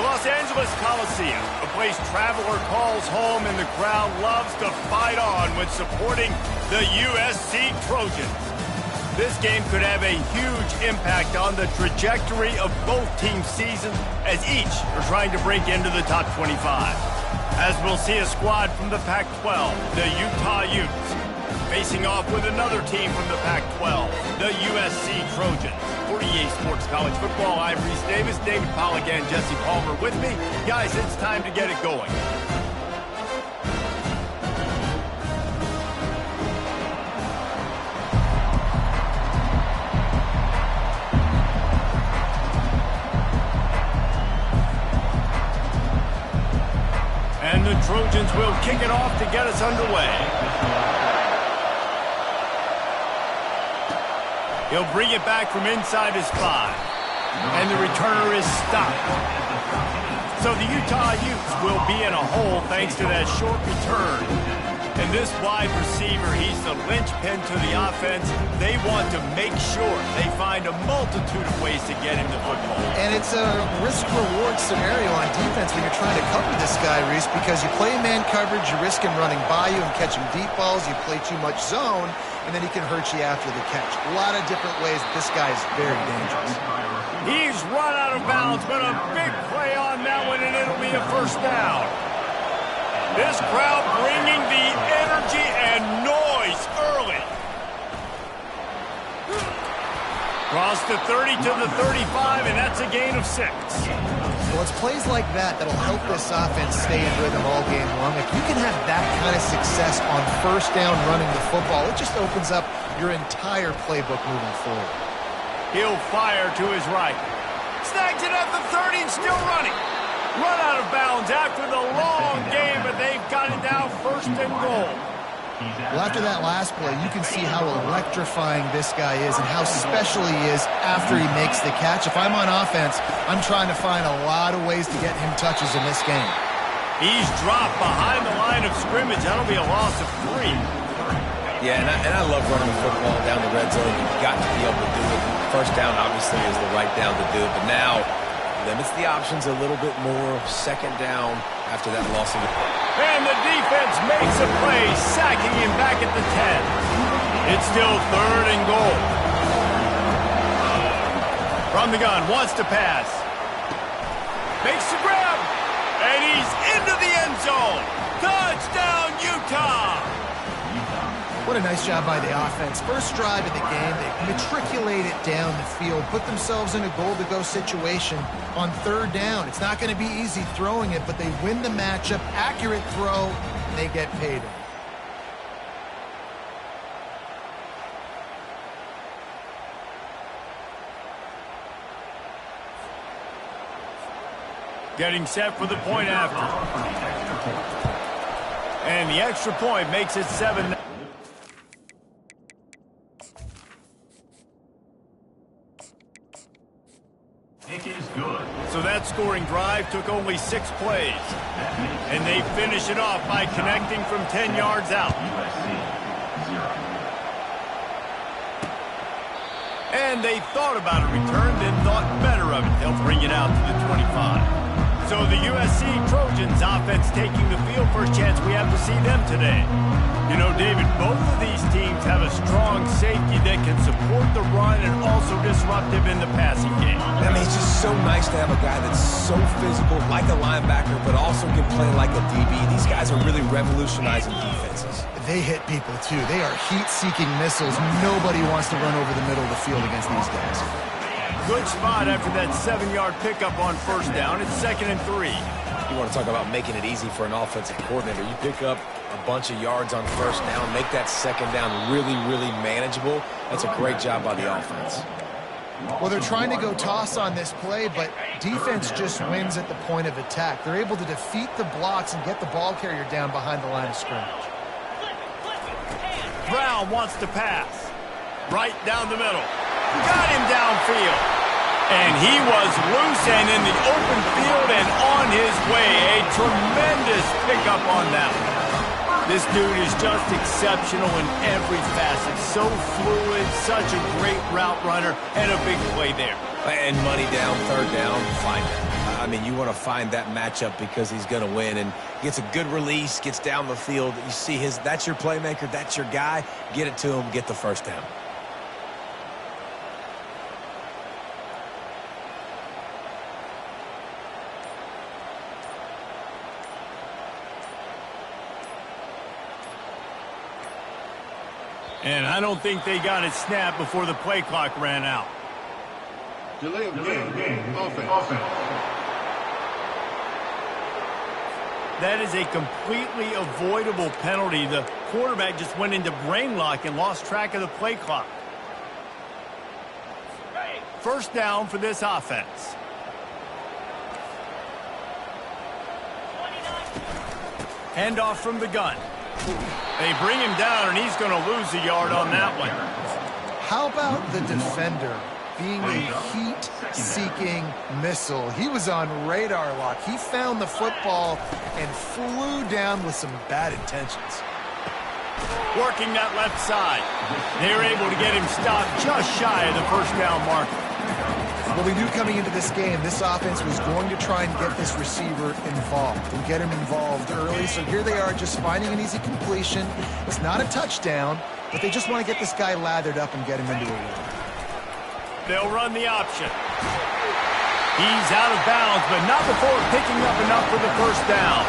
Los Angeles Coliseum, a place traveler calls home and the crowd loves to fight on when supporting the USC Trojans. This game could have a huge impact on the trajectory of both teams' seasons as each are trying to break into the top 25. As we'll see a squad from the Pac-12, the Utah Utes, facing off with another team from the Pac-12, the USC Trojans. For EA Sports College Football, I'm Reese Davis, David Pollack, and Jesse Palmer with me. Guys, it's time to get it going. And the Trojans will kick it off to get us underway. He'll bring it back from inside his 5. And the returner is stopped. So the Utah Utes will be in a hole thanks to that short return. And this wide receiver, he's the linchpin to the offense. They want to make sure they find a multitude of ways to get him the football. And it's a risk-reward scenario on defense when you're trying to cover this guy, Reese, because you play man coverage, you risk him running by you and catching deep balls, you play too much zone, and then he can hurt you after the catch. A lot of different ways. This guy is very dangerous. He's run out of bounds, but a big play on that one, and it'll be a first down. This crowd bringing the energy and noise early. Cross the 30 to the 35, and that's a gain of 6. Well, it's plays like that that'll help this offense stay in rhythm all game long. If you can have that kind of success on first down running the football, it just opens up your entire playbook moving forward. He'll fire to his right. Snags it at the 30 and still running. Run out of bounds after the long game, but they've got it now first and goal. Well, after that last play, you can see how electrifying this guy is and how special he is after he makes the catch. If I'm on offense, I'm trying to find a lot of ways to get him touches in this game. He's dropped behind the line of scrimmage. That'll be a loss of 3. Yeah, and I love running the football down the red zone. You've got to be able to do it. First down, obviously, is the right down to do it. But now, limits the options a little bit more. Second down after that loss of the play. And the defense makes a play, sacking him back at the 10. It's still third and goal. From the gun, wants to pass. Makes the grab. And he's into the end zone. Touchdown, Utah! What a nice job by the offense. First drive of the game, they matriculate it down the field, put themselves in a goal-to-go situation on third down. It's not going to be easy throwing it, but they win the matchup. Accurate throw, and they get paid. Getting set for the point after. And the extra point makes it 7. So that scoring drive took only 6 plays. And they finish it off by connecting from 10 yards out. And they thought about a return, then thought better of it. They'll bring it out to the 25. So the USC Trojans offense taking the field. First chance we have to see them today. You know, David, both of these teams have a strong safety that can support the run and also disruptive in the passing game. I mean, it's just so nice to have a guy that's so physical, like a linebacker, but also can play like a DB. These guys are really revolutionizing defenses. They hit people, too. They are heat-seeking missiles. Nobody wants to run over the middle of the field against these guys. Good spot after that 7-yard pickup on first down. It's 2nd and 3. You want to talk about making it easy for an offensive coordinator. You pick up a bunch of yards on first down, make that second down really, really manageable. That's a great job by the offense. Well, they're trying to go toss on this play, but defense just wins at the point of attack. They're able to defeat the blocks and get the ball carrier down behind the line of scrimmage. Brown wants to pass. Right down the middle. Got him downfield. And he was loose and in the open field and on his way. A tremendous pickup on that one. This dude is just exceptional in every facet. So fluid, such a great route runner, and a big play there. And money down, third down, find it. I mean, you want to find that matchup because he's going to win, and gets a good release, gets down the field. You see that's your playmaker, that's your guy. Get it to him, get the first down. And I don't think they got it snapped before the play clock ran out. Delay of game. Offense. That is a completely avoidable penalty. The quarterback just went into brain lock and lost track of the play clock. First down for this offense. Handoff from the gun. They bring him down, and he's going to lose a yard on that one. How about the defender being a heat-seeking missile? He was on radar lock. He found the football and flew down with some bad intentions. Working that left side. They were able to get him stopped just shy of the first down marker. Well, we knew coming into this game, this offense was going to try and get this receiver involved and get him involved early. So here they are just finding an easy completion. It's not a touchdown, but they just want to get this guy lathered up and get him into a win. They'll run the option. He's out of bounds, but not before picking up enough for the first down.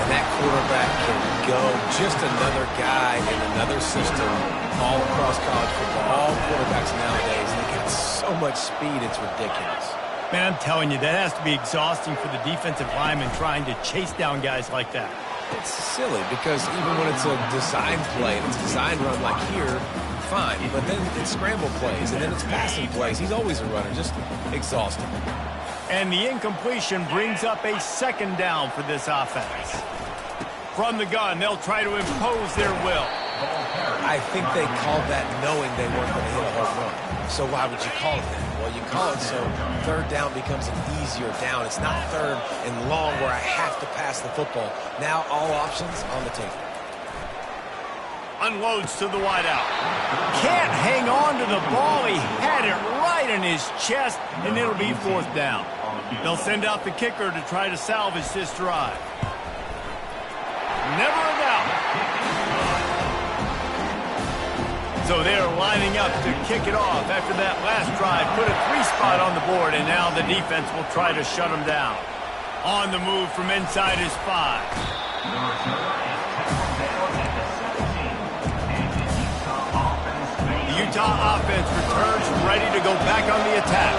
And that quarterback can go. Just another guy in another system all across college football. All quarterbacks nowadays, they got so much speed, it's ridiculous. Man, I'm telling you, that has to be exhausting for the defensive lineman trying to chase down guys like that. It's silly because even when it's a design play, and it's a design run like here, fine. But then it's scramble plays, and then it's passing plays. He's always a runner, just exhausting. And the incompletion brings up a second down for this offense. From the gun, they'll try to impose their will. I think they called that knowing they weren't going to hit a home run. So why would you call it that? Well, you call it so third down becomes an easier down. It's not third and long where I have to pass the football. Now all options on the table. Unloads to the wideout. Can't hang on to the ball. He had it right in his chest, and it'll be fourth down. They'll send out the kicker to try to salvage this drive. Never a doubt. So they're lining up to kick it off after that last drive. Put a 3-spot on the board, and now the defense will try to shut them down. On the move from inside his 5. The Utah offense returns ready to go back on the attack.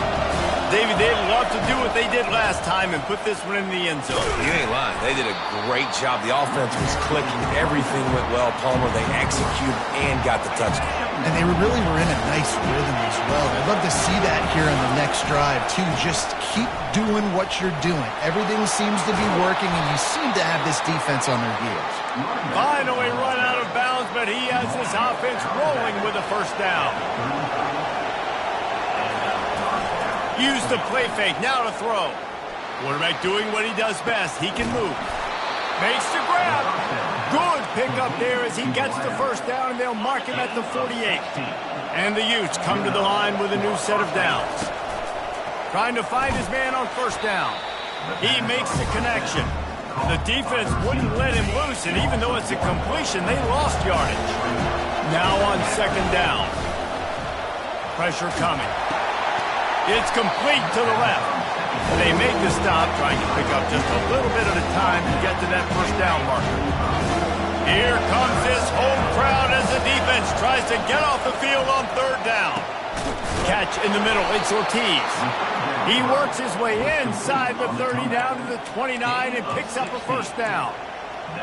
David, they'd love to do what they did last time and put this one in the end zone. You ain't lying. They did a great job. The offense was clicking. Everything went well. Palmer, they executed and got the touchdown. And they really were in a nice rhythm as well. I'd love to see that here in the next drive, too. Just keep doing what you're doing. Everything seems to be working, and you seem to have this defense on their heels. Finally run out of bounds, but he has this offense rolling with a first down. Use the play fake, now to throw. Quarterback doing what he does best. He can move. Makes the grab. Good pickup there as he gets the first down, and they'll mark him at the 48. And the Utes come to the line with a new set of downs. Trying to find his man on first down. He makes the connection. The defense wouldn't let him loose, and even though it's a completion, they lost yardage. Now on second down. Pressure coming. It's complete to the left. They make the stop, trying to pick up just a little bit at a time to get to that first down marker. Here comes this home crowd as the defense tries to get off the field on third down. Catch in the middle, it's Ortiz. He works his way inside the 30 down to the 29 and picks up a first down.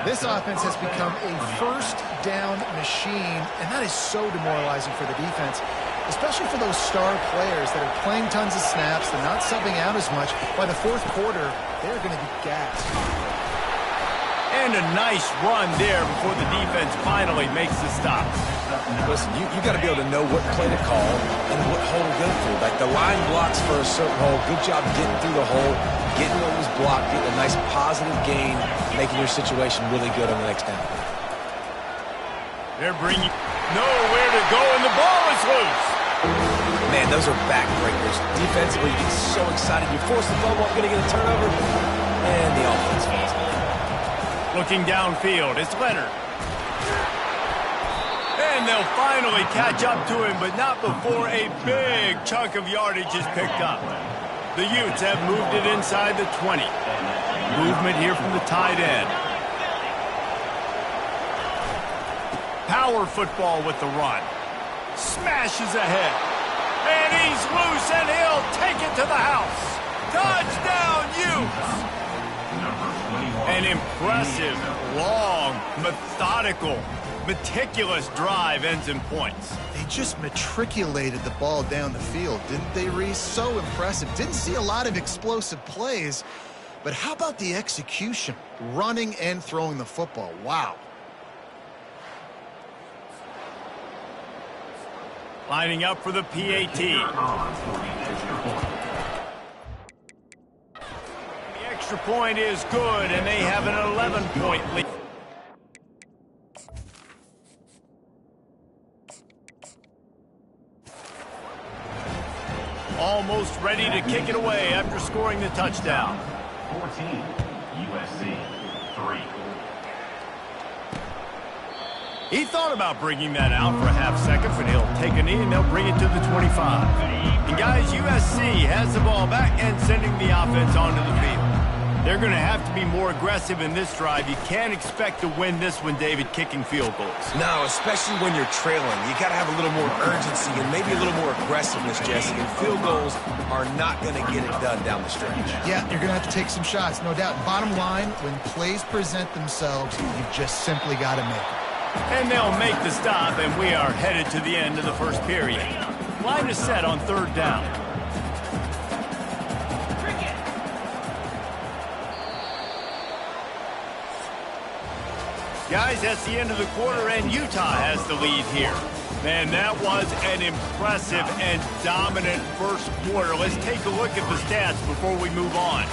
This offense has become a first down machine, and that is so demoralizing for the defense, especially for those star players that are playing tons of snaps. They're not subbing out as much. By the fourth quarter, they're going to be gassed. And a nice run there before the defense finally makes the stop. Listen, you got to be able to know what play to call and what hole to go through. Like the line blocks for a certain hole. Good job getting through the hole, getting what was blocked, getting a nice positive gain, making your situation really good on the next down. They're bringing nowhere to go, and the ball is loose. Man, those are backbreakers. Defensively, you get so excited. You force the fumble, I'm going to get a turnover, and the offense falls away. Looking downfield, it's Leonard. And they'll finally catch up to him, but not before a big chunk of yardage is picked up. The Utes have moved it inside the 20. Movement here from the tight end. Power football with the run. Smashes ahead. And he's loose, and he'll take it to the house. Touchdown, Utes! An impressive, long, methodical, meticulous drive ends in points. They just matriculated the ball down the field, didn't they, Reese? So impressive. Didn't see a lot of explosive plays, but how about the execution? Running and throwing the football. Wow. Lining up for the PAT. The extra point is good, and they have an 11-point lead. Almost ready to kick it away after scoring the touchdown. 14, USC, 3. He thought about bringing that out for a half second, but he'll take a knee and they'll bring it to the 25. And guys, USC has the ball back and sending the offense onto the field. They're going to have to be more aggressive in this drive. You can't expect to win this one, David, kicking field goals. No, especially when you're trailing. You got to have a little more urgency and maybe a little more aggressiveness, Jesse. And field goals are not going to get it done down the stretch. Yeah, you're going to have to take some shots, no doubt. Bottom line, when plays present themselves, you've just simply got to make them. And they'll make the stop, and we are headed to the end of the first period. Line is set on third down. Guys, that's the end of the quarter, and Utah has the lead here. Man, that was an impressive and dominant first quarter. Let's take a look at the stats before we move on.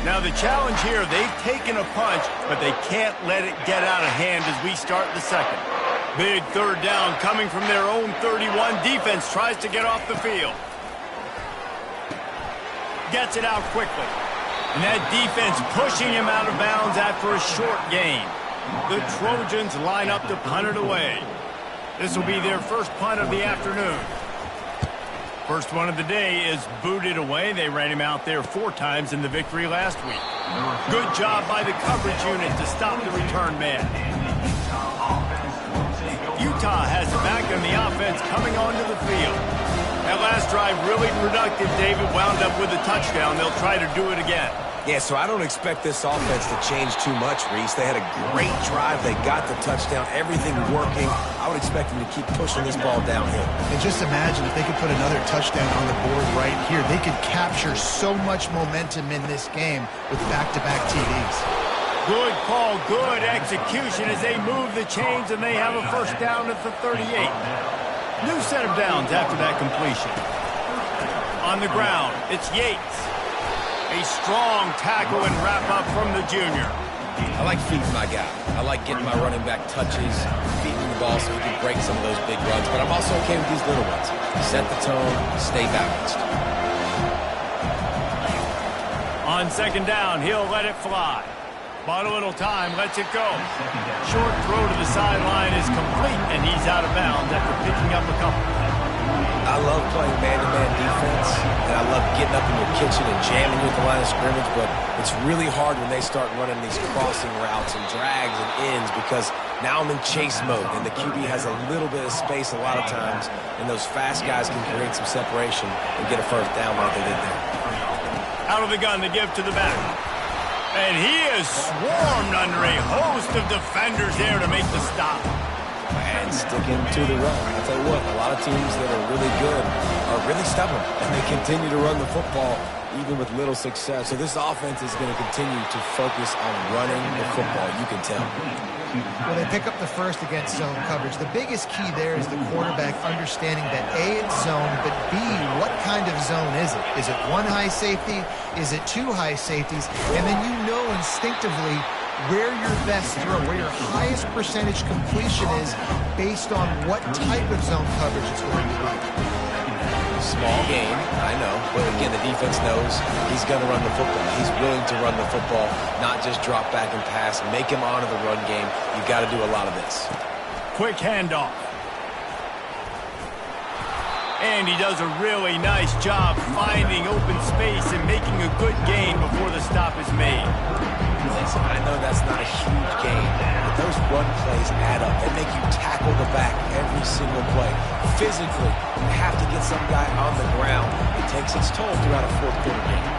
Now, the challenge here, they've taken a punch, but they can't let it get out of hand as we start the second. Big third down coming from their own 31. Defense tries to get off the field. Gets it out quickly. And that defense pushing him out of bounds after a short gain. The Trojans line up to punt it away. This will be their first punt of the afternoon. First one of the day is booted away. They ran him out there 4 times in the victory last week. Good job by the coverage unit to stop the return man. Utah has it back on the offense coming onto the field. That last drive really productive. David wound up with a touchdown. They'll try to do it again. Yeah, so I don't expect this offense to change too much, Reese. They had a great drive. They got the touchdown. Everything working. I would expect them to keep pushing this ball downhill. And just imagine if they could put another touchdown on the board right here. They could capture so much momentum in this game with back-to-back TDs. Good call, good execution as they move the chains, and they have a first down at the 38. New set of downs after that completion. On the ground, it's Yates. A strong tackle and wrap-up from the junior. I like feeding my guy. I like getting my running back touches, feeding the ball so he can break some of those big runs. But I'm also okay with these little ones. Set the tone, stay balanced. On second down, he'll let it fly. Bought a little time, lets it go. Short throw to the sideline is complete, and he's out of bounds after picking up a couple. I love playing man-to-man defense, and I love getting up in your kitchen and jamming you at the line of scrimmage, but it's really hard when they start running these crossing routes and drags and ends because now I'm in chase mode, and the QB has a little bit of space a lot of times, and those fast guys can create some separation and get a first down like they did there. Out of the gun to give to the back. And he is swarmed under a host of defenders there to make the stop. And sticking to the run. I'll tell you what, a lot of teams that are really good are really stubborn, and they continue to run the football even with little success. So this offense is going to continue to focus on running the football, you can tell. Well, they pick up the first against zone coverage. The biggest key there is the quarterback understanding that A, it's zone, but B, what kind of zone is it? Is it one high safety? Is it 2 high safeties? And then you know instinctively where your best throw, where your highest percentage completion is based on what type of zone coverage it's going to be. Small game, I know, but again, the defense knows he's going to run the football. He's willing to run the football, not just drop back and pass, make him honor the run game. You've got to do a lot of this. Quick handoff. And he does a really nice job finding open space and making a good gain before the stop is made. Listen, I know that's not a huge gain, but those run plays add up. They make you tackle the back every single play. Physically, you have to get some guy on the ground. It takes its toll throughout a fourth-quarter game.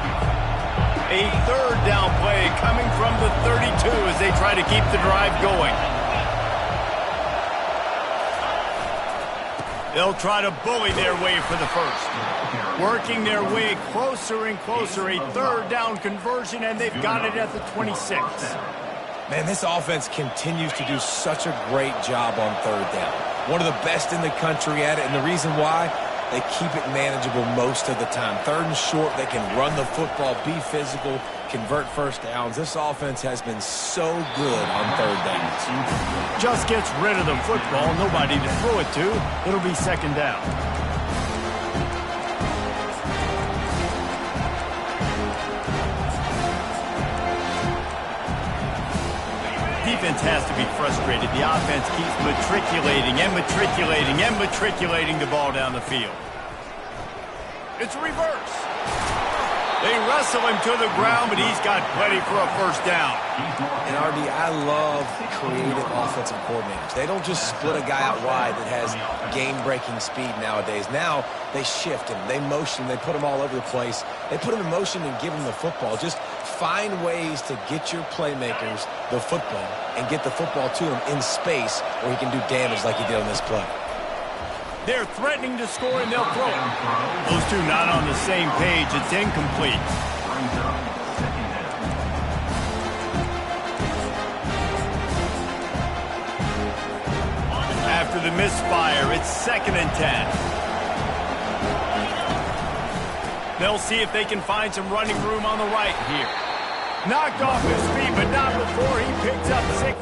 A third down play coming from the 32 as they try to keep the drive going. They'll try to bully their way for the first. Working their way closer and closer. A third down conversion, and they've got it at the 26. Man, this offense continues to do such a great job on third down. One of the best in the country at it, and the reason why, they keep it manageable most of the time. Third and short, they can run the football, be physical, convert first downs. This offense has been so good on third downs. Just gets rid of the football, nobody to throw it to. It'll be second down. Defense has to be frustrated. The offense keeps matriculating and matriculating and matriculating the ball down the field. It's a reverse. They wrestle him to the ground, but he's got plenty for a first down. And RD, I love creative offensive coordinators. They don't just split a guy out wide that has game-breaking speed nowadays. Now they shift him, they motion, they put him all over the place. They put him in motion and give him the football. Just find ways to get your playmakers the football and get the football to him in space where he can do damage like he did on this play. They're threatening to score, and they'll throw it. Those two not on the same page. It's incomplete. After the misfire, it's 2nd and 10. They'll see if they can find some running room on the right here. Knocked off his feet, but not before he picks up 6.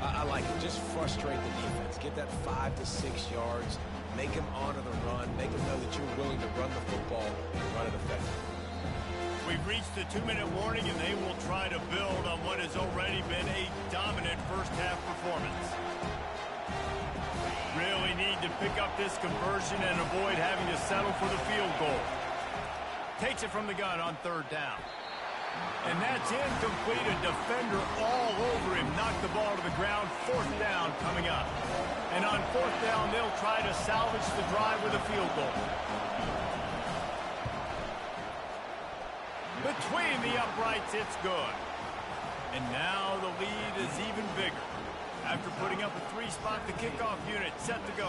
I like it. Just frustrate the defense. Get that 5 to 6 yards. Make them honor the run. Make them know that you're willing to run the football and run it effectively. We've reached the 2-minute warning, and they will try to build on what has already been a dominant first-half performance. Really need to pick up this conversion and avoid having to settle for the field goal. Takes it from the gun on 3rd down. And that's incomplete. A defender all over him. Knocked the ball to the ground. 4th down coming up. And on 4th down, they'll try to salvage the drive with a field goal. Between the uprights, it's good. And now the lead is even bigger. After putting up a 3-spot, the kickoff unit set to go.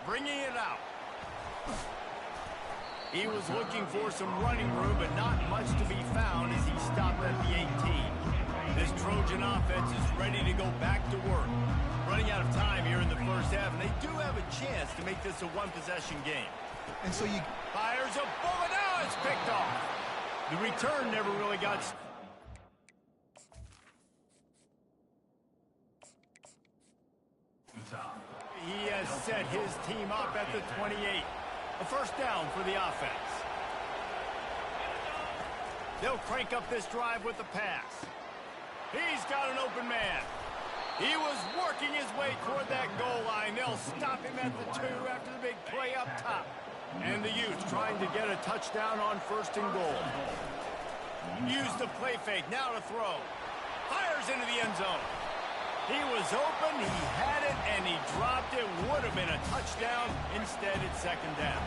Bringing it out. He was looking for some running room, but not much to be found as he stopped at the 18. This Trojan offense is ready to go back to work. Running out of time here in the first half, and they do have a chance to make this a one-possession game. And so you fires a bullet. Now it's picked off. The return never really got... set his team up at the 28. A first down for the offense. They'll crank up this drive with the pass. He's got an open man. He was working his way toward that goal line. They'll stop him at the 2 after the big play up top. And the Utes trying to get a touchdown on 1st and goal. Use the play fake, now to throw. Fires into the end zone. He was open, he had it, and he dropped it. Would have been a touchdown. Instead, it's 2nd down.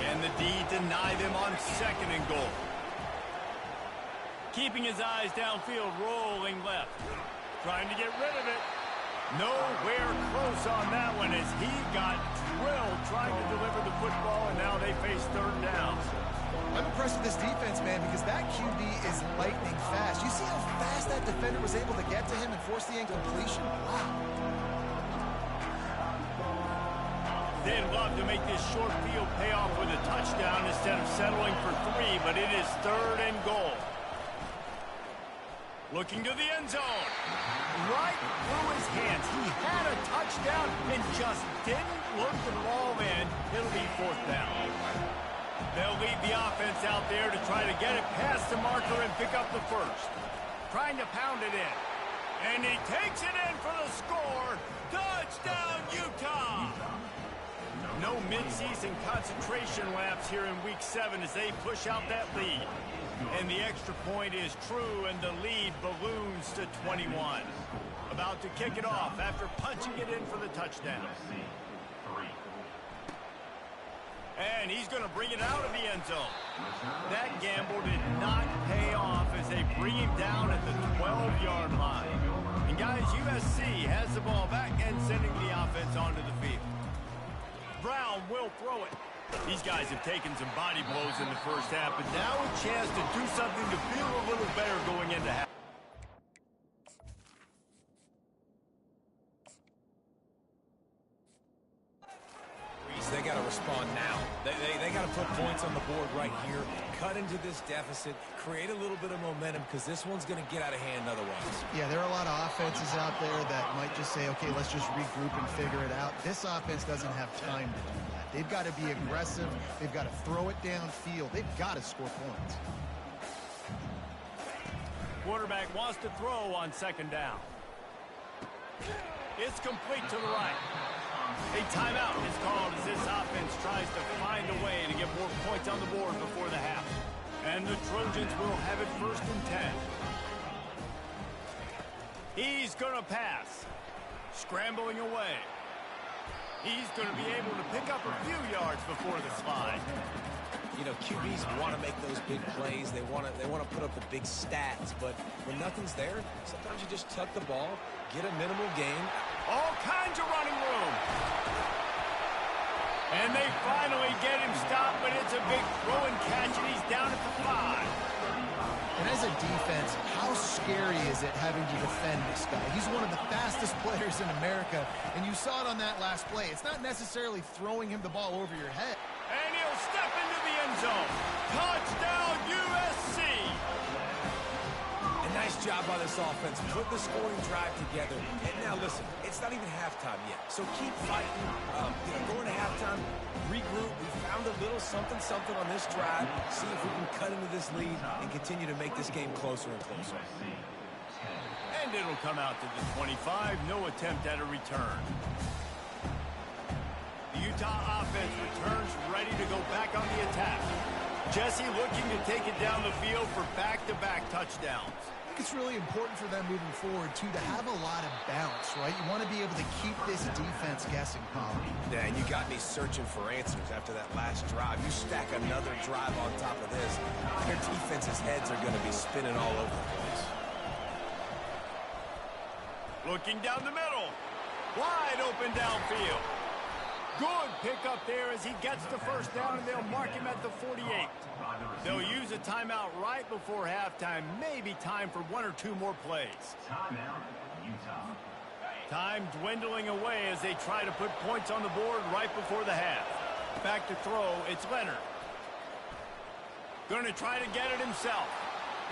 And the D deny them on 2nd and goal. Keeping his eyes downfield, rolling left. Trying to get rid of it. Nowhere close on that one as he got drilled trying to deliver the football, and now they face 3rd down. I'm impressed with this defense, man, because that QB is lightning fast. You see how fast that defender was able to get to him and force the incompletion? Wow. They'd love to make this short field pay off with a touchdown instead of settling for 3, but it is 3rd and goal. Looking to the end zone. Right through his hands. He had a touchdown and just didn't look the ball in. It'll be 4th down. They'll lead the offense out there to try to get it past the marker and pick up the 1st. Trying to pound it in. And he takes it in for the score. Touchdown, Utah! No midseason concentration laps here in Week 7 as they push out that lead. And the extra point is true, and the lead balloons to 21. About to kick it off after punching it in for the touchdown. And he's going to bring it out of the end zone. That gamble did not pay off as they bring him down at the 12-yard line. And guys, USC has the ball back and sending the offense onto the field. Brown will throw it. These guys have taken some body blows in the first half, but now a chance to do something to feel a little better going into half. They got to respond now. They got to put points on the board right here, cut into this deficit, create a little bit of momentum because this one's going to get out of hand otherwise. Yeah, there are a lot of offenses out there that might just say, okay, let's just regroup and figure it out. This offense doesn't have time to do that. They've got to be aggressive. They've got to throw it downfield. They've got to score points. Quarterback wants to throw on 2nd down. It's complete to the right. A timeout is called as this offense tries to find a way to get more points on the board before the half. And the Trojans will have it 1st and 10. He's going to pass. Scrambling away. He's going to be able to pick up a few yards before the slide. You know, QBs want to make those big plays. They want to put up the big stats. But when nothing's there, sometimes you just tuck the ball, get a minimal gain. All kinds of running room. And they finally get him stopped, but it's a big throw and catch, and he's down at the 5. And as a defense, how scary is it having to defend this guy? He's one of the fastest players in America, and you saw it on that last play. It's not necessarily throwing him the ball over your head. And he'll step into the end zone. Touchdown, USC! A nice job by this offense. Put the scoring drive together. And now listen, it's not even halftime yet. So keep fighting. Going to halftime, regroup. We found a little something on this drive. See if we can cut into this lead and continue to make this game closer and closer. And it'll come out to the 25. No attempt at a return. The Utah offense returns ready to go back on the attack. Jesse looking to take it down the field for back-to-back touchdowns. I think it's really important for them moving forward, too, to have a lot of bounce, right? You want to be able to keep this defense guessing, Colin. Yeah, and you got me searching for answers after that last drive. You stack another drive on top of this, their defense's heads are going to be spinning all over the place. Looking down the middle. Wide open downfield. Good pickup there as he gets the 1st down, and they'll mark him at the 48. They'll use a timeout right before halftime. Maybe time for 1 or 2 more plays. Timeout, Utah. Time dwindling away as they try to put points on the board right before the half. Back to throw, it's Leonard. Going to try to get it himself.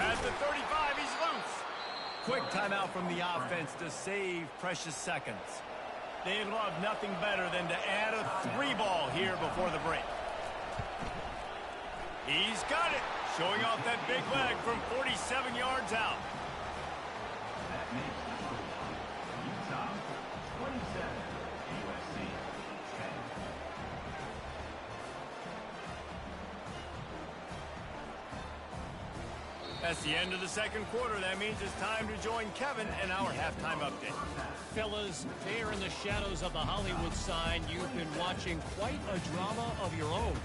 At the 35, he's loose. Quick timeout from the offense to save precious seconds. They'd love nothing better than to add a 3-ball here before the break. He's got it, showing off that big leg from 47 yards out. That makes number 1, Utah, 27, USC, 10. That's the end of the second quarter. That means it's time to join Kevin in our halftime update. Fellas, there in the shadows of the Hollywood sign, you've been watching quite a drama of your own.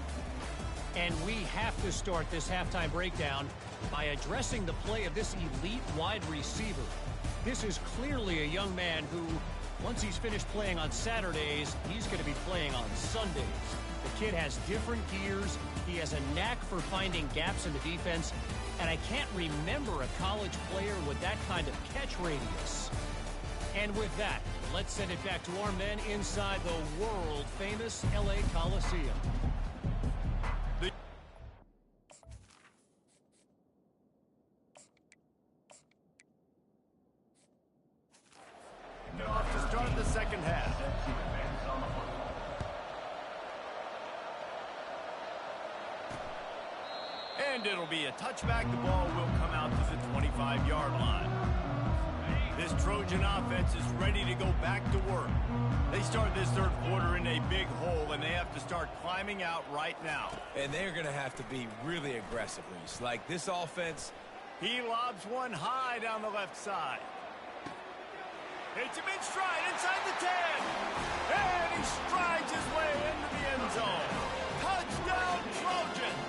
And we have to start this halftime breakdown by addressing the play of this elite wide receiver. This is clearly a young man who, once he's finished playing on Saturdays, he's going to be playing on Sundays. The kid has different gears. He has a knack for finding gaps in the defense. And I can't remember a college player with that kind of catch radius. And with that, let's send it back to our men inside the world-famous LA Coliseum. Off to start the second half. And it'll be a touchback. The ball will come out to the 25-yard line. This Trojan offense is ready to go back to work. They start this third quarter in a big hole, and they have to start climbing out right now. And they're going to have to be really aggressive, Reese. Like this offense. He lobs one high down the left side. Hits him in stride inside the 10. And he strides his way into the end zone. Touchdown, Trojans!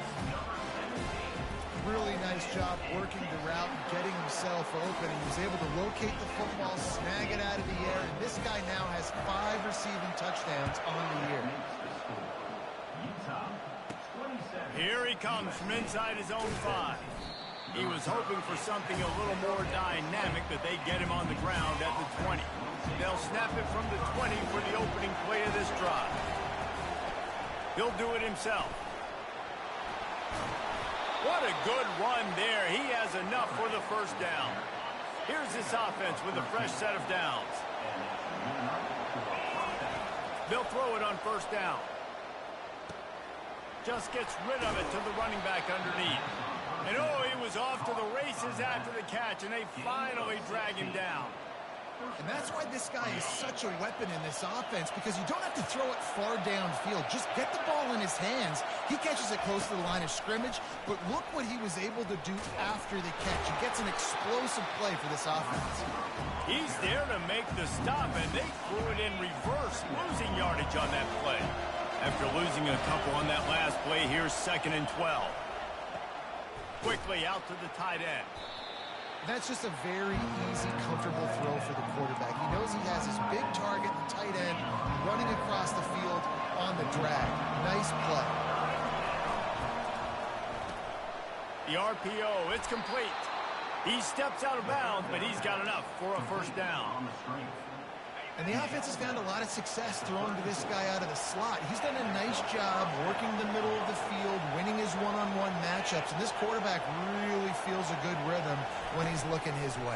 Really nice job working the route and getting himself open. He was able to locate the football, snag it out of the air, and this guy now has 5 receiving touchdowns on the year. Utah, 27. Here he comes from inside his own 5. He was hoping for something a little more dynamic, that they get him on the ground at the 20. They'll snap it from the 20 for the opening play of this drive. He'll do it himself. What a good run there. He has enough for the first down. Here's this offense with a fresh set of downs. They'll throw it on first down. Just gets rid of it to the running back underneath. And oh, he was off to the races after the catch, and they finally drag him down. And that's why this guy is such a weapon in this offense, because you don't have to throw it far downfield. Just get the ball in his hands. He catches it close to the line of scrimmage, but look what he was able to do after the catch. He gets an explosive play for this offense. He's there to make the stop, and they threw it in reverse, losing yardage on that play. After losing a couple on that last play, here's 2nd and 12. Quickly out to the tight end. That's just a very easy, comfortable throw for the quarterback. He knows he has his big target, the tight end, running across the field on the drag. Nice play. The RPO, it's complete. He steps out of bounds, but he's got enough for a first down. And the offense has found a lot of success throwing to this guy out of the slot. He's done a nice job working the middle of the field, winning his one-on-one matchups, and this quarterback really feels a good rhythm when he's looking his way.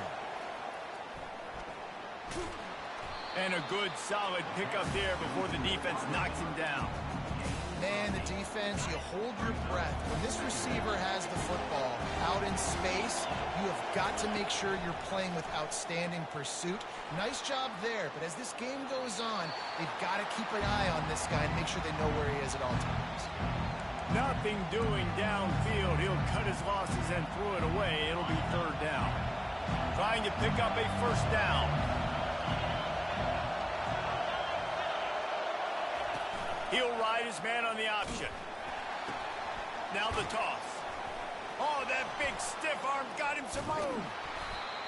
And a good, solid pickup there before the defense knocks him down. Man, the defense, you hold your breath. When this receiver has the football out in space, you have got to make sure you're playing with outstanding pursuit. Nice job there, but as this game goes on, they've got to keep an eye on this guy and make sure they know where he is at all times. Nothing doing downfield. He'll cut his losses and throw it away. It'll be third down. Trying to pick up a first down. He'll ride his man on the option. Now the toss. Oh, that big stiff arm got him some room.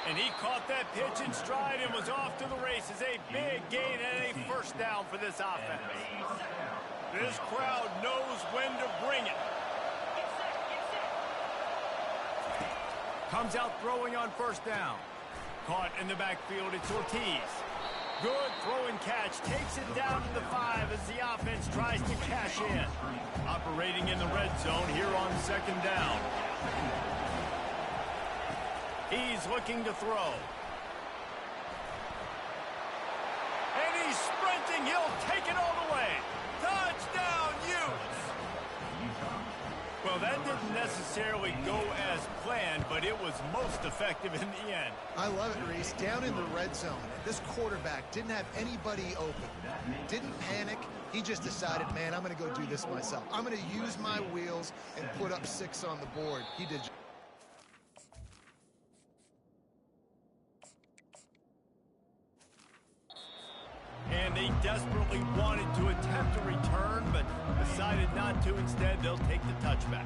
And he caught that pitch in stride and was off to the races. A big gain and a first down for this offense. This crowd knows when to bring it. Comes out throwing on first down. Caught in the backfield, it's Ortiz. Good throw and catch, takes it down to the 5 as the offense tries to cash in. Operating in the red zone here on second down. He's looking to throw. And he he's sprinting. He'll take it all the way. Touchdown, Utes! Well, that didn't necessarily go as planned, but it was most effective in the end. I love it, Reese. Down in the red zone, and this quarterback didn't have anybody open. Didn't panic. He just decided, man, I'm going to go do this myself. I'm going to use my wheels and put up 6 on the board. He did. And they desperately wanted to attempt a return, but decided not to. Instead, they'll take the touchback.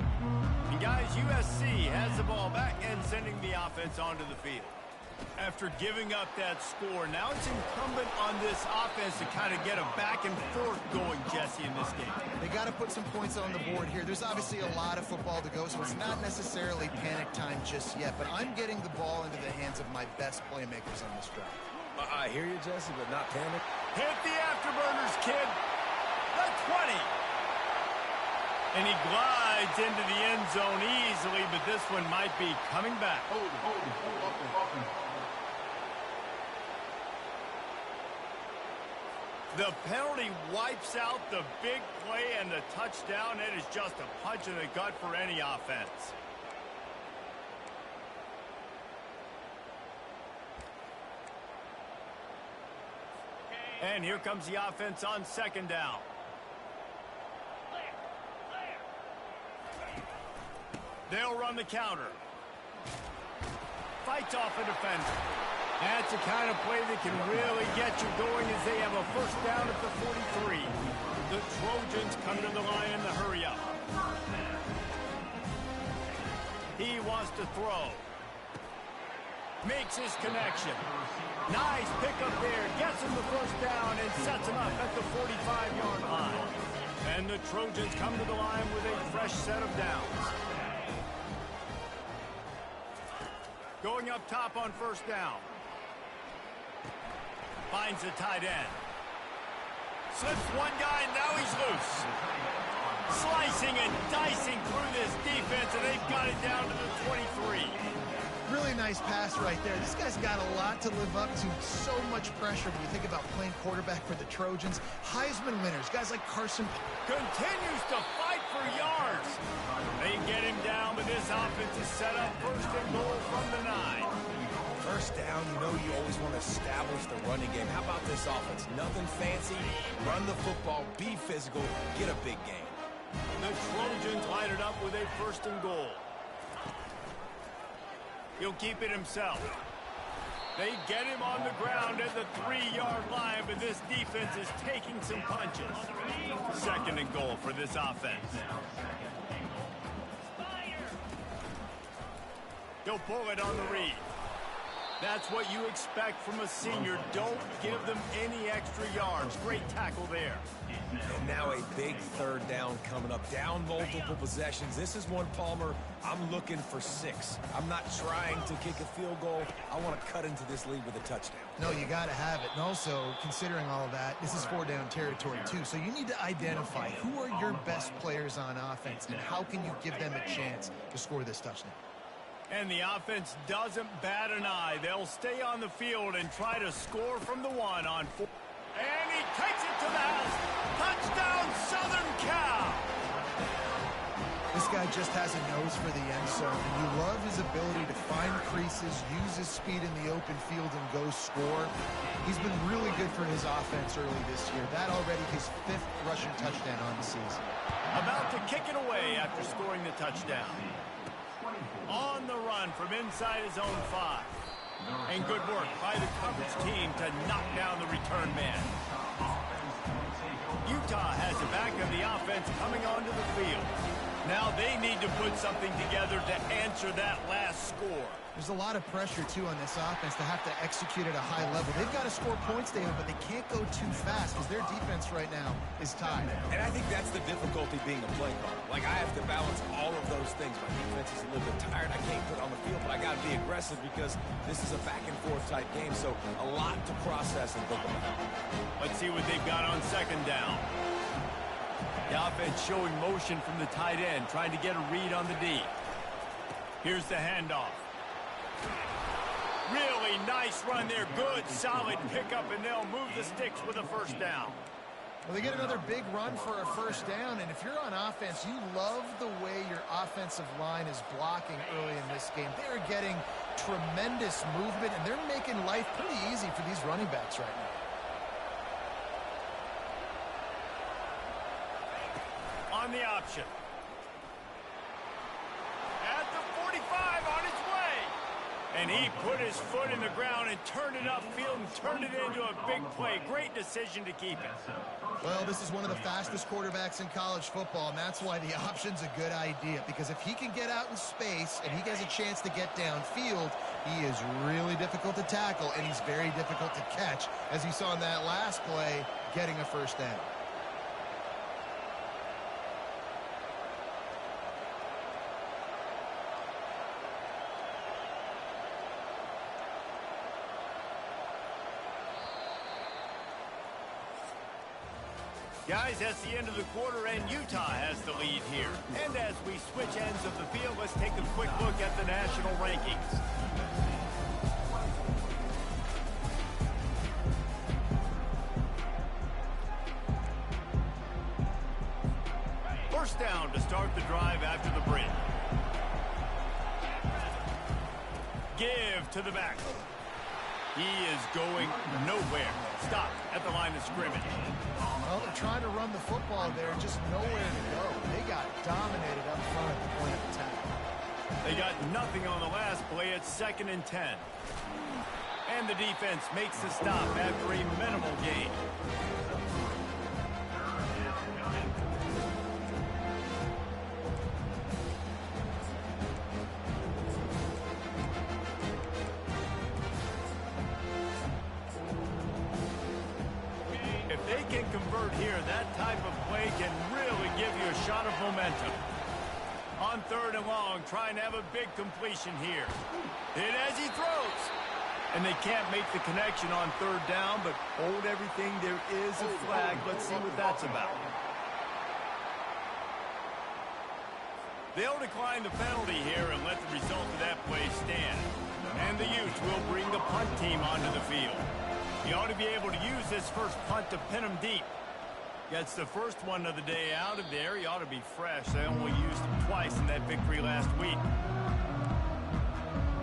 And guys, USC has the ball back and sending the offense onto the field. After giving up that score, now it's incumbent on this offense to kind of get a back and forth going, Jesse, in this game. They got to put some points on the board here. There's obviously a lot of football to go, so it's not necessarily panic time just yet, but I'm getting the ball into the hands of my best playmakers on this drive. I hear you, Jesse, but not panic. Hit the afterburners, kid. The 20. And he glides into the end zone easily, but this one might be coming back. Hold it. The penalty wipes out the big play and the touchdown. It is just a punch in the gut for any offense. And here comes the offense on second down. They'll run the counter. Fights off a defender. That's the kind of play that can really get you going as they have a first down at the 43. The Trojans come to the line in the hurry up. He wants to throw. Makes his connection. Nice pickup there. Gets him the first down and sets him up at the 45-yard line. And the Trojans come to the line with a fresh set of downs. Going up top on first down. Finds the tight end. Slips one guy, now he's loose. Slicing and dicing through this defense, and they've got it down to the 23. Really nice pass right there. This guy's got a lot to live up to. So much pressure when you think about playing quarterback for the Trojans. Heisman winners, guys like Carson. Continues to fight for yards. They get him down, but this offense is set up first and goal from the 9. First down, you know you always want to establish the running game. How about this offense? Nothing fancy. Run the football, be physical, get a big game. The Trojans line it up with a first and goal. He'll keep it himself. They get him on the ground at the 3-yard line, but this defense is taking some punches. Second and goal for this offense. He'll pull it on the read. That's what you expect from a senior. Don't give them any extra yards. Great tackle there. And now a big third down coming up. Down multiple possessions. This is one, Palmer, I'm looking for 6. I'm not trying to kick a field goal. I want to cut into this lead with a touchdown. No, you got to have it. And also, considering all of that, this is 4-down territory, too. So you need to identify who are your best players on offense and how can you give them a chance to score this touchdown. And the offense doesn't bat an eye. They'll stay on the field and try to score from the 1 on 4. And he takes it to the house. Touchdown, Southern Cal. This guy just has a nose for the end zone, and you love his ability to find creases, use his speed in the open field, and go score. He's been really good for his offense early this year. That already his 5th rushing touchdown on the season. About to kick it away after scoring the touchdown. On the run from inside his own 5. And good work by the coverage team to knock down the return man. Utah has the back of the offense coming onto the field. Now they need to put something together to answer that last score. There's a lot of pressure, too, on this offense to have to execute at a high level. They've got to score points, David, but they can't go too fast because their defense right now is tied. And I think that's the difficulty being a play caller. Like, I have to balance all of those things. My defense is a little bit tired. I can't put on the field, but I got to be aggressive because this is a back-and-forth type game, so a lot to process and think about. Let's see what they've got on second down. The offense showing motion from the tight end, trying to get a read on the D. Here's the handoff. Really nice run there. Good, solid pickup, and they'll move the sticks with a first down. Well, they get another big run for a first down, and if you're on offense, you love the way your offensive line is blocking early in this game. They're getting tremendous movement, and they're making life pretty easy for these running backs right now. On the option. At the 45, on its way. And he put his foot in the ground and turned it upfield and turned it into a big play. Great decision to keep it. Well, this is one of the fastest quarterbacks in college football, and that's why the option's a good idea. Because if he can get out in space and he has a chance to get downfield, he is really difficult to tackle, and he's very difficult to catch, as you saw in that last play, getting a first down. Guys, that's the end of the quarter, and Utah has the lead here. And as we switch ends of the field, let's take a quick look at the national rankings. First down to start the drive after the break. Give to the back. He is going nowhere. Stop at the line of scrimmage. Well, they're trying to run the football there, just nowhere to go. They got dominated up front at the point of attack. They got nothing on the last play. It's 2nd and 10. And the defense makes the stop after a minimal gain. If they can convert here, that type of play can really give you a shot of momentum. On 3rd and long, trying to have a big completion here. Hit as he throws. And they can't make the connection on 3rd down, but hold everything. There is a flag. Let's see what that's about. They'll decline the penalty here and let the result of that play stand. And the Utes will bring the punt team onto the field. You ought to be able to use this first punt to pin him deep. Gets the first one of the day out of there. He ought to be fresh. They only used him twice in that victory last week.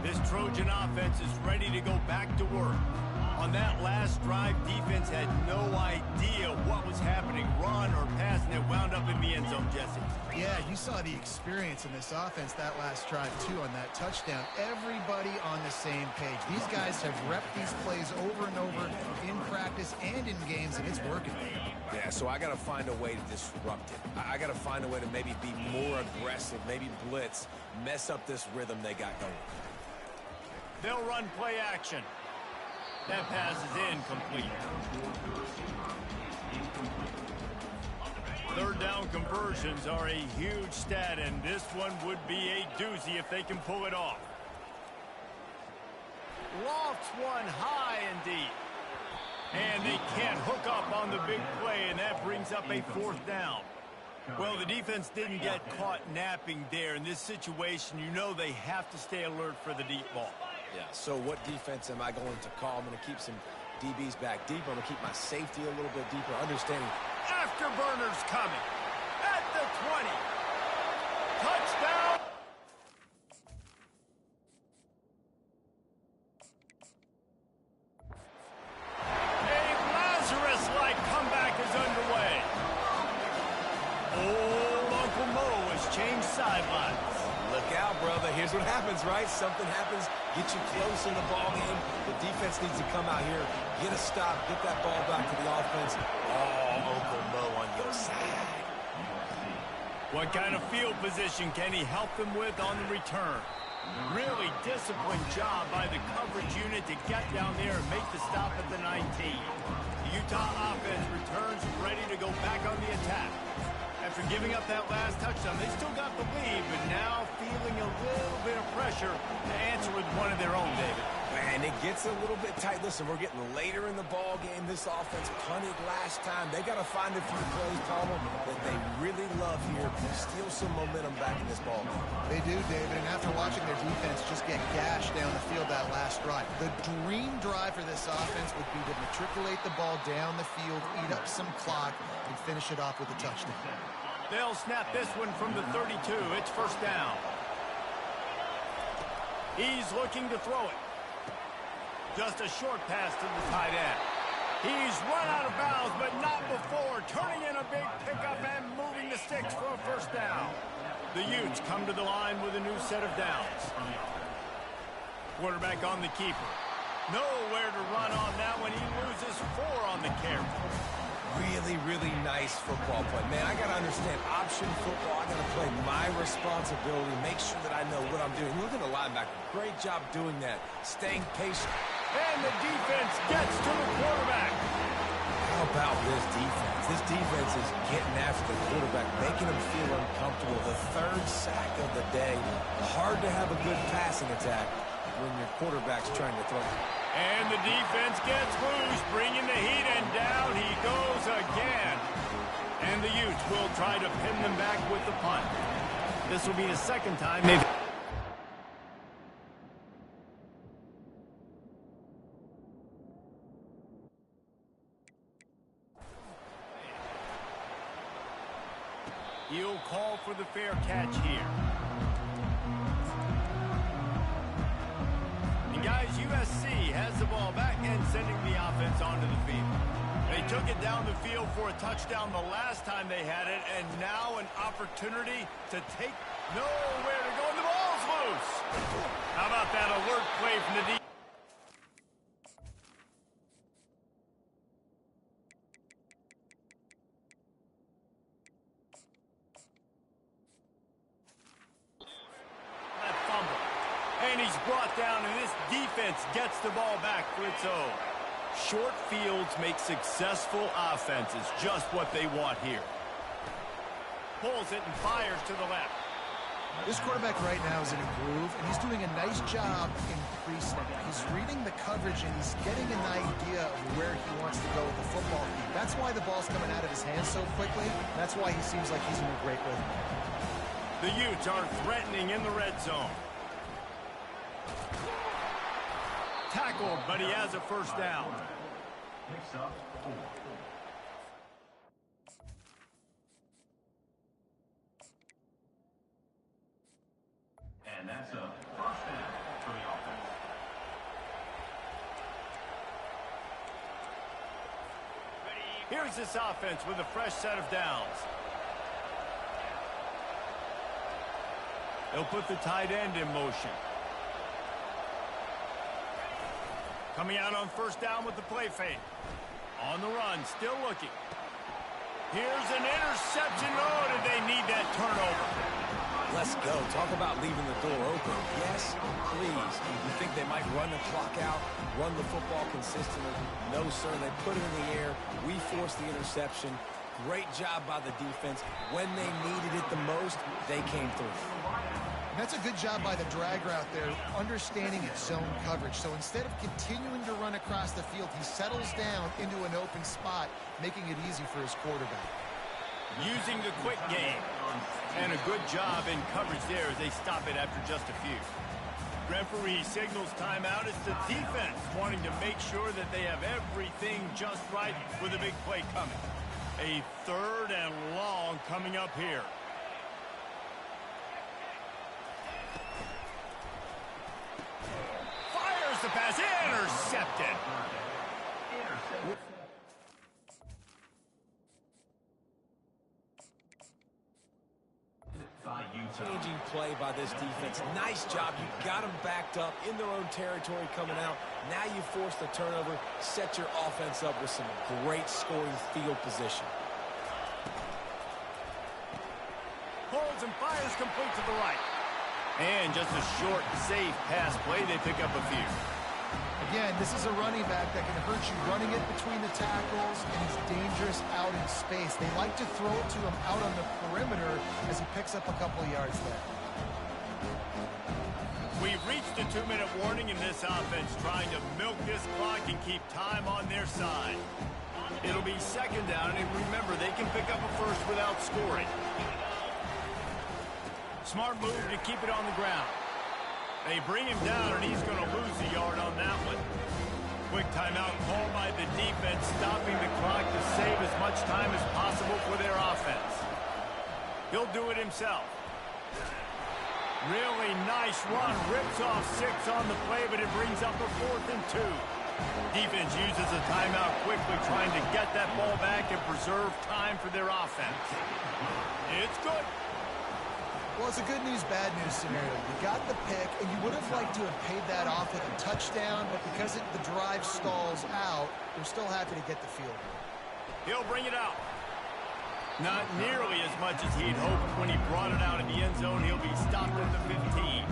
This Trojan offense is ready to go back to work. On that last drive, defense had no idea what was happening, run or pass, and it wound up in the end zone, Jesse. Yeah, you saw the experience in this offense that last drive, too, on that touchdown. Everybody on the same page. These guys have repped these plays over and over in practice and in games, and it's working. Yeah, so I got to find a way to disrupt it. I got to find a way to maybe be more aggressive, maybe blitz, mess up this rhythm they got going. They'll run play action. That pass is incomplete. 3rd down conversions are a huge stat, and this one would be a doozy if they can pull it off. Lofts one high and deep. And they can't hook up on the big play, and that brings up a 4th down. Well, the defense didn't get caught napping there. In this situation, you know they have to stay alert for the deep ball. Yeah, so what defense am I going to call? I'm going to keep some DBs back deep. I'm going to keep my safety a little bit deeper, understanding. Afterburners coming at the 20. Touchdown. A Lazarus-like comeback is underway. Old Uncle Mo has changed sidelines. Look out, brother. Here's what happens, right? Something happens, get you close in the ball game. The defense needs to come out here, get a stop, get that ball back to the offense. Oh, Uncle Mo on your side. What kind of field position can he help them with on the return? Really disciplined job by the coverage unit to get down there and make the stop at the 19. The Utah offense returns ready to go back on the attack. After giving up that last touchdown, they still got the lead, but now feeling a little bit of pressure to answer with one of their own, David. And it gets a little bit tight. Listen, we're getting later in the ball game. This offense punted last time. They got to find a few plays, Palmer, that they really love here. Steal some momentum back in this ball game. They do, David, and after watching their defense just get gashed down the field that last drive, the dream drive for this offense would be to matriculate the ball down the field, eat up some clock, and finish it off with a touchdown. They'll snap this one from the 32. It's first down. He's looking to throw it. Just a short pass to the tight end. He's run out of bounds, but not before turning in a big pickup and moving the sticks for a first down. The Utes come to the line with a new set of downs. Quarterback on the keeper. Nowhere to run on that one. He loses 4 on the carry. Really, really nice football play. Man, I got to understand option football. I got to play my responsibility, make sure that I know what I'm doing. Look at the linebacker. Great job doing that, staying patient. And the defense gets to the quarterback. How about this defense? This defense is getting after the quarterback, making him feel uncomfortable. The 3rd sack of the day. Hard to have a good passing attack when your quarterback's trying to throw. And the defense gets loose, bringing the heat, and down he goes again. And the Utes will try to pin them back with the punt. This will be the 2nd time they've... He'll call for the fair catch here. And guys, USC has the ball back and sending the offense onto the field. They took it down the field for a touchdown the last time they had it, and now an opportunity to take nowhere to go, and the ball's loose. How about that alert play from the defense? And he's brought down, and this defense gets the ball back for its own. Short fields make successful offenses just what they want here. Pulls it and fires to the left. This quarterback right now is in a groove, and he's doing a nice job in pre-snap. He's reading the coverage, and he's getting an idea of where he wants to go with the football. That's why the ball's coming out of his hands so quickly. That's why he seems like he's in a great rhythm. The Utes are threatening in the red zone. Tackled, but he has a first down. Picks up 4. And that's a first down for the offense. Here's this offense with a fresh set of downs. They'll put the tight end in motion. Coming out on first down with the play fake. On the run, still looking. Here's an interception. Oh, did they need that turnover? Let's go. Talk about leaving the door open. Yes, please. You think they might run the clock out, run the football consistently? No, sir. They put it in the air. We forced the interception. Great job by the defense. When they needed it the most, they came through. That's a good job by the dragger out there, understanding its zone coverage. So instead of continuing to run across the field, he settles down into an open spot, making it easy for his quarterback. Using the quick game. And a good job in coverage there as they stop it after just a few. Referee signals timeout. It's the defense wanting to make sure that they have everything just right with a big play coming. A 3rd and long coming up here. The pass intercepted. Changing play by this defense. Nice job. You got them backed up in their own territory coming out. Now you force the turnover, set your offense up with some great scoring field position. Holds and fires complete to the right. And just a short, safe pass play. They pick up a few. Again, this is a running back that can hurt you running it between the tackles, and he's dangerous out in space. They like to throw it to him out on the perimeter as he picks up a couple of yards there. We've reached Just a 2-minute warning in this offense, trying to milk this clock and keep time on their side. It'll be second down, and remember, they can pick up a first without scoring. Smart move to keep it on the ground. They bring him down, and he's going to lose a yard on that one. Quick timeout called by the defense, stopping the clock to save as much time as possible for their offense. He'll do it himself. Really nice run. Rips off 6 on the play, but it brings up a 4th and 2. Defense uses a timeout quickly, trying to get that ball back and preserve time for their offense. It's good. Well, it's a good news, bad news scenario. You got the pick, and you would have liked to have paid that off with a touchdown, but because the drive stalls out, they're still happy to get the field. He'll bring it out. Not nearly as much as he'd hoped when he brought it out in the end zone. He'll be stopped at the 15.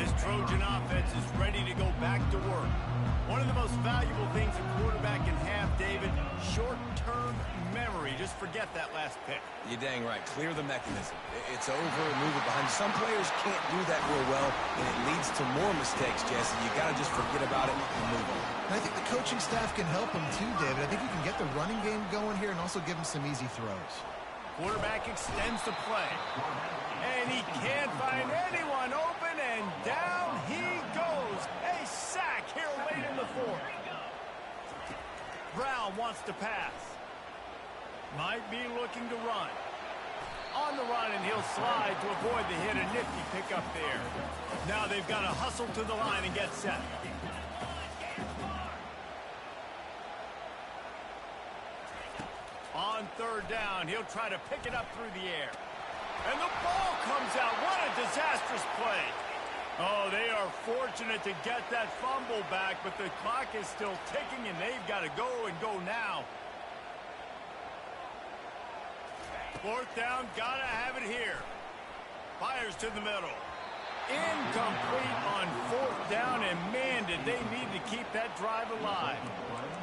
His Trojan offense is ready to go back to work. One of the most valuable things a quarterback can have, David, short-term memory. Just forget that last pick. You're dang right. Clear the mechanism. It's over and move it behind you. Some players can't do that real well, and it leads to more mistakes, Jesse. You got to just forget about it and move on. And I think the coaching staff can help him too, David. I think you can get the running game going here and also give him some easy throws. Quarterback extends the play. And he can't find anyone open, and down he goes. A sack here late in the 4th. Brown wants to pass. Might be looking to run. On the run, and he'll slide to avoid the hit. A nifty pickup there. Now they've got to hustle to the line and get set. On 3rd down, he'll try to pick it up through the air. And the ball comes out. What a disastrous play. Oh, they are fortunate to get that fumble back, but the clock is still ticking, and they've got to go and go now. 4th down, gotta have it here. Fires to the middle. Incomplete on 4th down, and man, did they need to keep that drive alive.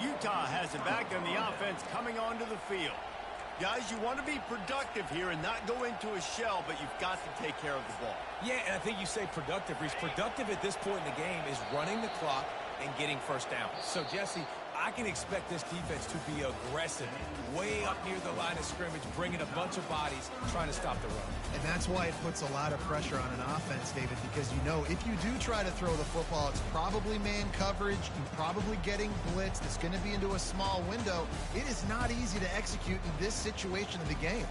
Utah has it back on the offense coming onto the field. Guys, you want to be productive here and not go into a shell, but you've got to take care of the ball. Yeah, and I think you say productive, Reese. Productive at this point in the game is running the clock and getting first down. So, Jesse, I can expect this defense to be aggressive, way up near the line of scrimmage, bringing a bunch of bodies, trying to stop the run. And that's why it puts a lot of pressure on an offense, David, because you know if you do try to throw the football, it's probably man coverage, you're probably getting blitzed, it's going to be into a small window. It is not easy to execute in this situation of the game.